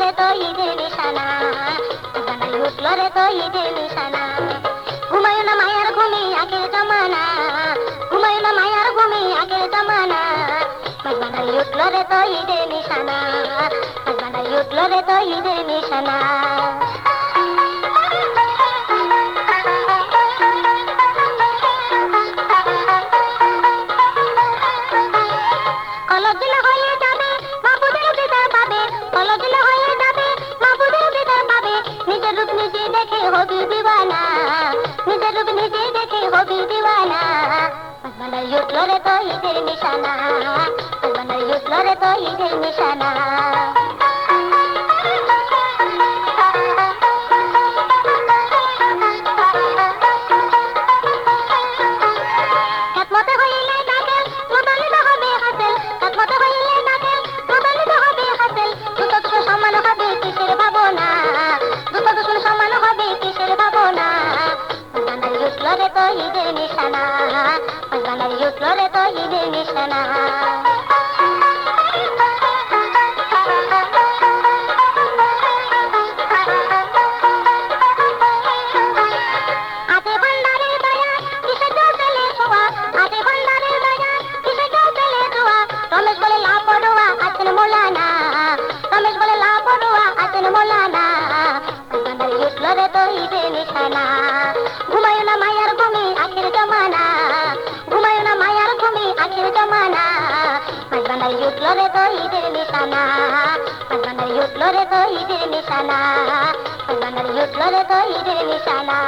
রে তো ঈদের নিশানা, বানাই উঠলো রে তো ঈদের নিশানা। ঘুমায় না মায়ার ঘুমি আগের জমানা, ঘুমায় না মায়ার ঘুমি আগের জমানা, বানাই উঠলো রে তো ঈদের নিশানা, বানাই উঠলো রে তো ঈদের নিশানা। কলদিল হয়ে যাবে মাহবুবের দিদার পাবে, কলদিল হয়ে যাবে মাহবুবের দিদার পাবে, নিজের রূপ নিজে দেখে হবি দিওয়ানা, নিজের রূপ নিজে দেখে হবি দিওয়ানা, বানাই উঠলো রে তো ঈদের নিশানা, বানাই উঠলো রে তো ঈদের নিশানা। খেতমতে হইলে নাকেল প্রদানিত হবে হাসেল, খেতমতে হইলে নাকেল প্রদানিত হবে হাসেল, দুটো দুটো সমান হবে কিসের ভাবনা, দুটো দুটো সমান হবে কিসের ভাবনা, বানাই উঠলো রে তো ঈদের নিশানা, বানাই উঠলো রে তো ঈদের নিশানা। আতে ভান্ডারের দয়া কিসে চলে ছোঁয়া, আতে ভান্ডারের দয়া কিসে চলে ছোঁয়া, রমেশ বলে লাপড়ুয়া আছেন মোলানা, রমেশ বলে লাপড়ুয়া আছেন মোলানা, বানাই উঠলো রে তো ঈদের নিশানা। ঘুমায় না মায়ার ঘুমি আখের জমানা, ঘুমায় না মায়ার ঘুমি আখের জমানা, বানাই উঠলো রে তো ঈদের নিশানা, বানাই উঠলো রে তো ঈদের নিশানা, বানাই উঠলো রে তো ঈদের নিশানা।